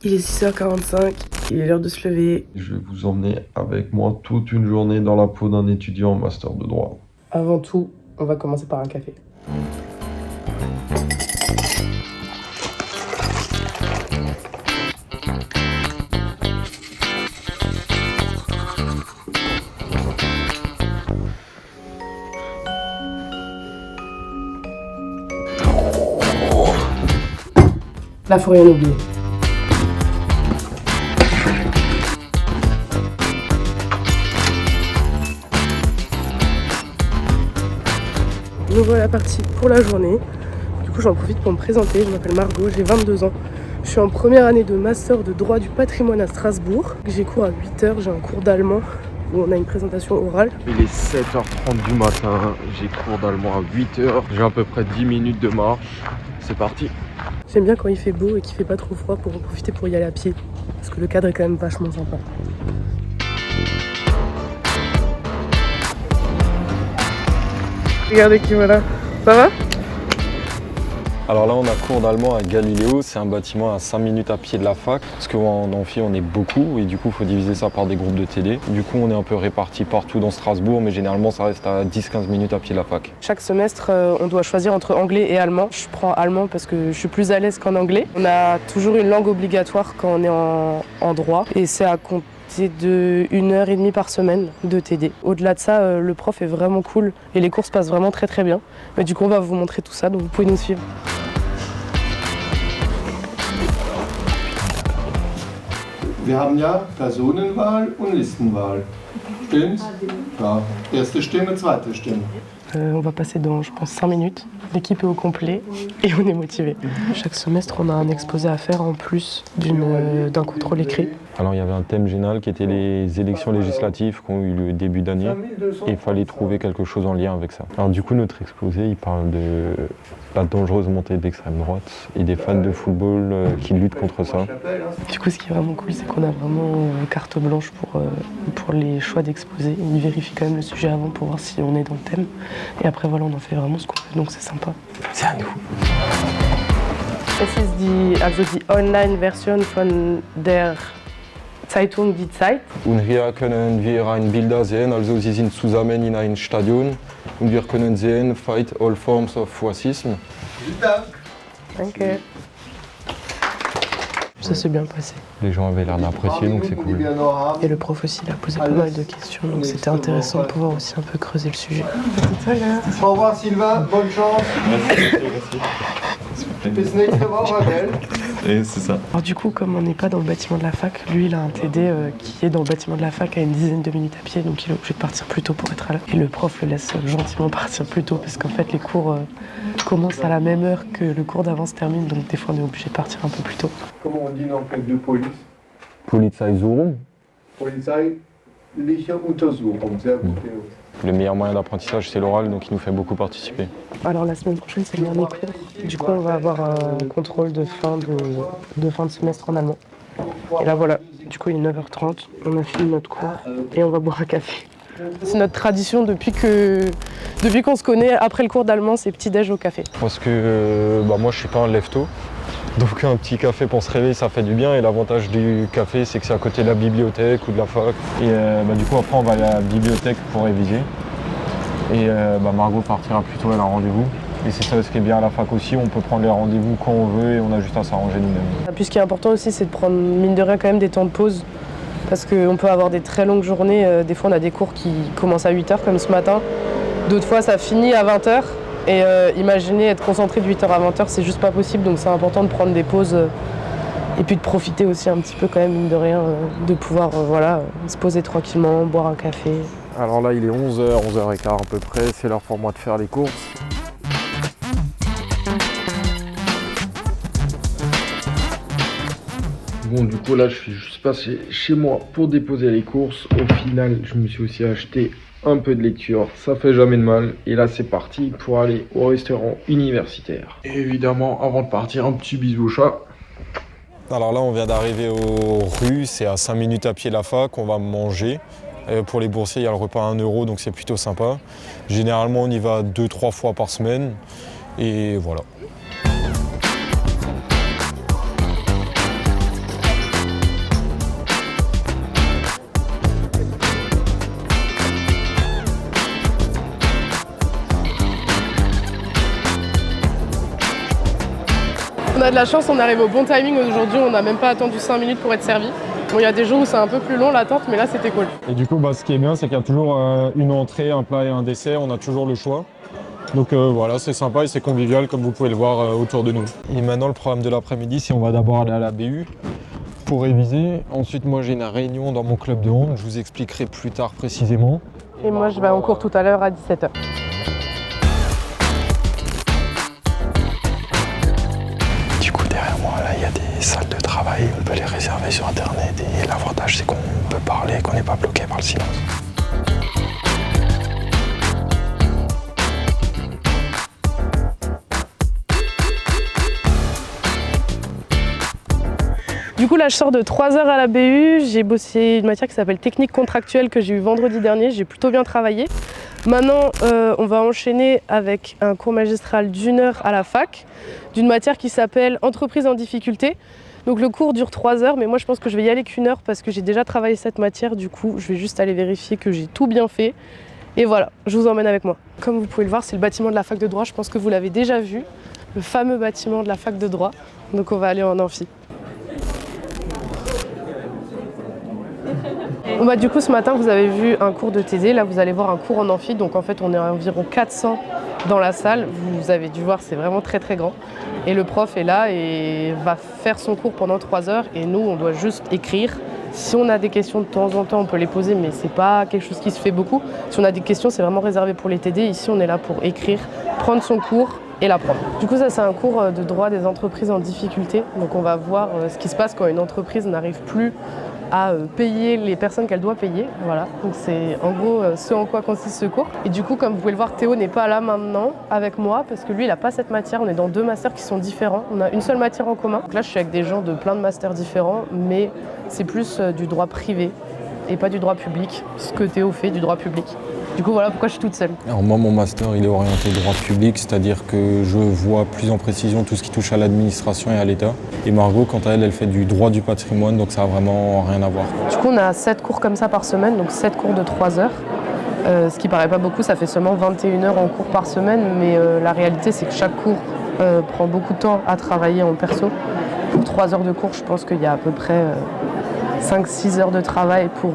Il est 6h45, il est l'heure de se lever. Je vais vous emmener avec moi toute une journée dans la peau d'un étudiant en master de droit. Avant tout, on va commencer par un café. Là, faut rien oublier. Nous voilà partis pour la journée. Du coup, j'en profite pour me présenter. Je m'appelle Margot, j'ai 22 ans. Je suis en première année de master de droit du patrimoine à Strasbourg. J'ai cours à 8h, j'ai un cours d'allemand où on a une présentation orale. Il est 7h30 du matin, j'ai cours d'allemand à 8h. J'ai à peu près 10 minutes de marche. C'est parti. J'aime bien quand il fait beau et qu'il fait pas trop froid pour en profiter pour y aller à pied. Parce que le cadre est quand même vachement sympa. Regardez qui voilà. Ça va ? Alors là, on a cours d'allemand à Galiléo, c'est un bâtiment à 5 minutes à pied de la fac. Parce qu'en amphi, on est beaucoup et du coup, il faut diviser ça par des groupes de TD. Du coup, on est un peu répartis partout dans Strasbourg, mais généralement, ça reste à 10-15 minutes à pied de la fac. Chaque semestre, on doit choisir entre anglais et allemand. Je prends allemand parce que je suis plus à l'aise qu'en anglais. On a toujours une langue obligatoire quand on est en droit et c'est à compter de 1h30 par semaine de TD. Au-delà de ça, le prof est vraiment cool et les cours se passent vraiment très très bien. Mais du coup, on va vous montrer tout ça, donc vous pouvez nous suivre. Wir haben ja Personenwahl und Listenwahl. Stimmt's? Ja. Erste Stimme, zweite Stimme. On va passer dans, je pense, 5 minutes. L'équipe est au complet et on est motivé. Chaque semestre, on a un exposé à faire en plus d'un contrôle écrit. Alors il y avait un thème général qui était les élections législatives qui ont eu lieu début d'année et il fallait trouver quelque chose en lien avec ça. Alors du coup notre exposé il parle de la dangereuse montée d'extrême droite et des fans de football qui luttent contre ça. Du coup ce qui est vraiment cool c'est qu'on a vraiment carte blanche pour les choix d'exposés. On vérifie quand même le sujet avant pour voir si on est dans le thème et après voilà on en fait vraiment ce qu'on veut donc c'est sympa. C'est à nous. Es ist also die Online-Version von der Zeitung Die Zeit. Und hier können wir ein Bilder sehen, also sie sind zusammen in einem Stadion und wir können sehen, fight all forms of racism. Danke. Ça s'est bien passé. Les gens avaient l'air d'apprécier donc c'est cool. Et le prof aussi il a posé pas mal de questions donc c'était intéressant de pouvoir aussi un peu creuser le sujet. Au revoir Sylvain, bonne chance. Merci. Bis nächste Woche, gell? Et c'est ça. Alors du coup, comme on n'est pas dans le bâtiment de la fac, lui il a un TD qui est dans le bâtiment de la fac à une dizaine de minutes à pied, donc il est obligé de partir plus tôt pour être à l'heure. Et le prof le laisse gentiment partir plus tôt parce qu'en fait les cours commencent à la même heure que le cours d'avant se termine, donc des fois on est obligé de partir un peu plus tôt. Comment on dit dans de police? Polizeisuchung. Polizeiliche Untersuchung, sehr gut. Le meilleur moyen d'apprentissage c'est l'oral donc il nous fait beaucoup participer. Alors la semaine prochaine c'est le dernier cours, du coup on va avoir un contrôle de fin de semestre en allemand. Et là voilà, du coup il est 9h30, on a fini notre cours et on va boire un café. C'est notre tradition depuis qu'on se connaît, après le cours d'allemand c'est petit-déj au café. Parce que moi je suis pas un lève-tôt, donc un petit café pour se réveiller ça fait du bien et l'avantage du café c'est que c'est à côté de la bibliothèque ou de la fac. Et du coup après on va à la bibliothèque pour réviser et Margot partira plus tôt, elle a un rendez-vous. Et c'est ça ce qui est bien à la fac aussi, on peut prendre les rendez-vous quand on veut et on a juste à s'arranger nous-mêmes. Puis ce qui est important aussi c'est de prendre mine de rien quand même des temps de pause. Parce qu'on peut avoir des très longues journées, des fois on a des cours qui commencent à 8h comme ce matin, d'autres fois ça finit à 20h et imaginez être concentré de 8h à 20h c'est juste pas possible donc c'est important de prendre des pauses et puis de profiter aussi un petit peu quand même mine de rien de pouvoir se poser tranquillement, boire un café. Alors là il est 11h, 11h15 à peu près, c'est l'heure pour moi de faire les courses. Bon du coup là je suis juste passé chez moi pour déposer les courses. Au final je me suis aussi acheté un peu de lecture, ça fait jamais de mal. Et là c'est parti pour aller au restaurant universitaire. Et évidemment avant de partir un petit bisou au chat. Alors là on vient d'arriver aux rues, c'est à 5 minutes à pied de la fac, on va manger. Pour les boursiers il y a le repas à 1 € donc c'est plutôt sympa. Généralement on y va 2-3 fois par semaine et voilà. de la chance, on arrive au bon timing aujourd'hui, on n'a même pas attendu 5 minutes pour être servi. Bon, il y a des jours où c'est un peu plus long l'attente, mais là c'était cool. Et du coup, ce qui est bien, c'est qu'il y a toujours une entrée, un plat et un dessert, on a toujours le choix. Donc voilà, c'est sympa et c'est convivial comme vous pouvez le voir autour de nous. Et maintenant, le programme de l'après-midi, c'est on va d'abord aller à la BU pour réviser. Ensuite, moi j'ai une réunion dans mon club de hand, je vous expliquerai plus tard précisément. Et moi je vais en cours tout à l'heure à 17h. Du coup, derrière moi, là, il y a des salles de travail, on peut les réserver sur internet et l'avantage c'est qu'on peut parler, qu'on n'est pas bloqué par le silence. Du coup là je sors de 3 heures à la BU, j'ai bossé une matière qui s'appelle technique contractuelle que j'ai eu vendredi dernier, j'ai plutôt bien travaillé. Maintenant on va enchaîner avec un cours magistral d'1 heure à la fac, d'une matière qui s'appelle entreprise en difficulté. Donc le cours dure 3 heures, mais moi je pense que je vais y aller qu'1 heure parce que j'ai déjà travaillé cette matière, du coup je vais juste aller vérifier que j'ai tout bien fait. Et voilà, je vous emmène avec moi. Comme vous pouvez le voir, c'est le bâtiment de la fac de droit, je pense que vous l'avez déjà vu, le fameux bâtiment de la fac de droit. Donc on va aller en amphi. Bon bah, du coup ce matin vous avez vu un cours de TD, là vous allez voir un cours en amphi, donc en fait on est environ 400 dans la salle, vous avez dû voir c'est vraiment très très grand. Et le prof est là et va faire son cours pendant 3 heures et nous on doit juste écrire. Si on a des questions de temps en temps on peut les poser mais c'est pas quelque chose qui se fait beaucoup. Si on a des questions c'est vraiment réservé pour les TD, ici on est là pour écrire, prendre son cours et l'apprendre. Du coup ça c'est un cours de droit des entreprises en difficulté, donc on va voir ce qui se passe quand une entreprise n'arrive plus à payer les personnes qu'elle doit payer. Voilà, donc c'est en gros ce en quoi consiste ce cours. Et du coup, comme vous pouvez le voir, Théo n'est pas là maintenant avec moi parce que lui, il n'a pas cette matière. On est dans 2 masters qui sont différents. On a une seule matière en commun. Donc là, je suis avec des gens de plein de masters différents, mais c'est plus du droit privé et pas du droit public, ce que Théo fait du droit public. Du coup, voilà pourquoi je suis toute seule. Alors moi, mon master, il est orienté droit public, c'est-à-dire que je vois plus en précision tout ce qui touche à l'administration et à l'État. Et Margot, quant à elle, elle fait du droit du patrimoine, donc ça n'a vraiment rien à voir. Du coup, on a 7 cours comme ça par semaine, donc 7 cours de 3 heures. Ce qui paraît pas beaucoup, ça fait seulement 21 heures en cours par semaine, mais la réalité, c'est que chaque cours prend beaucoup de temps à travailler en perso. Pour 3 heures de cours, je pense qu'il y a à peu près 5-6 heures de travail pour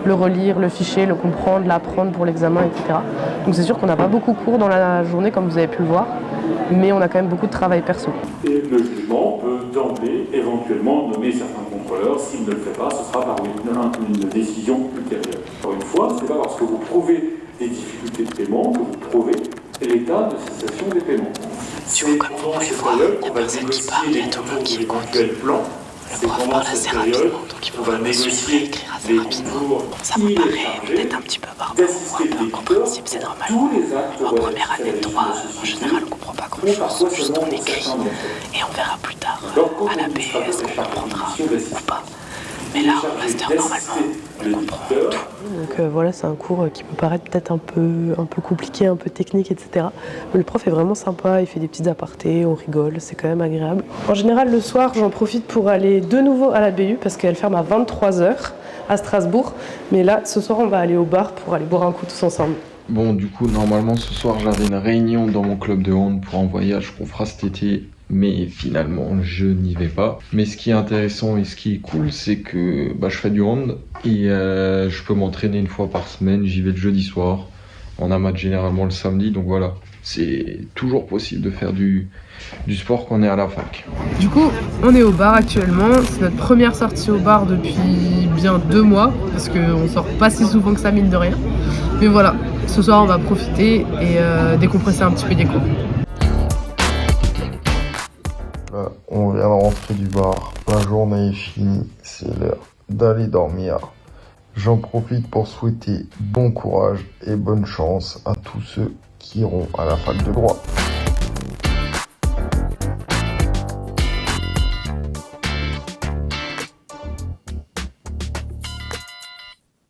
le relire, le ficher, le comprendre, l'apprendre pour l'examen, etc. Donc c'est sûr qu'on n'a pas beaucoup de cours dans la journée, comme vous avez pu le voir, mais on a quand même beaucoup de travail perso. Et le jugement peut d'emblée, éventuellement, nommer certains contrôleurs. S'il ne le fait pas, ce sera par une décision ultérieure. Encore une fois, ce n'est pas parce que vous prouvez des difficultés de paiement que vous prouvez l'état de cessation des paiements. Du coup, comme vous pouvez le voir, il y a personne qui parle, il y a tout le monde qui écoute. Le prof parle assez rapidement, donc il faut vraiment suivre et écrire assez rapidement. Ça vous paraît peut-être un petit peu barbare ou un peu incompréhensible, c'est normal. En première année de droit, en général, on ne comprend pas grand-chose, juste on écrit. Et on verra plus tard, à la BS, on comprendra ou pas. Mais là, en master, normalement, on comprend tout. Donc voilà, c'est un cours qui peut paraître peut-être un peu compliqué, un peu technique, etc. Mais le prof est vraiment sympa, il fait des petites apartés, on rigole, c'est quand même agréable. En général, le soir, j'en profite pour aller de nouveau à la BU parce qu'elle ferme à 23h à Strasbourg. Mais là, ce soir, on va aller au bar pour aller boire un coup tous ensemble. Bon, du coup, normalement, ce soir, j'avais une réunion dans mon club de hand pour un voyage qu'on fera cet été. Mais finalement, je n'y vais pas. Mais ce qui est intéressant et ce qui est cool, c'est que je fais du hand et je peux m'entraîner une fois par semaine. J'y vais le jeudi soir. On a match généralement le samedi, donc voilà. C'est toujours possible de faire du sport quand on est à la fac. Du coup, on est au bar actuellement. C'est notre première sortie au bar depuis bien 2 mois, parce qu'on sort pas si souvent que ça, mine de rien. Mais voilà, ce soir, on va profiter et décompresser un petit peu des cours. Là, on vient de rentrer du bar, la journée est finie, c'est l'heure d'aller dormir. J'en profite pour souhaiter bon courage et bonne chance à tous ceux qui iront à la fac de droit.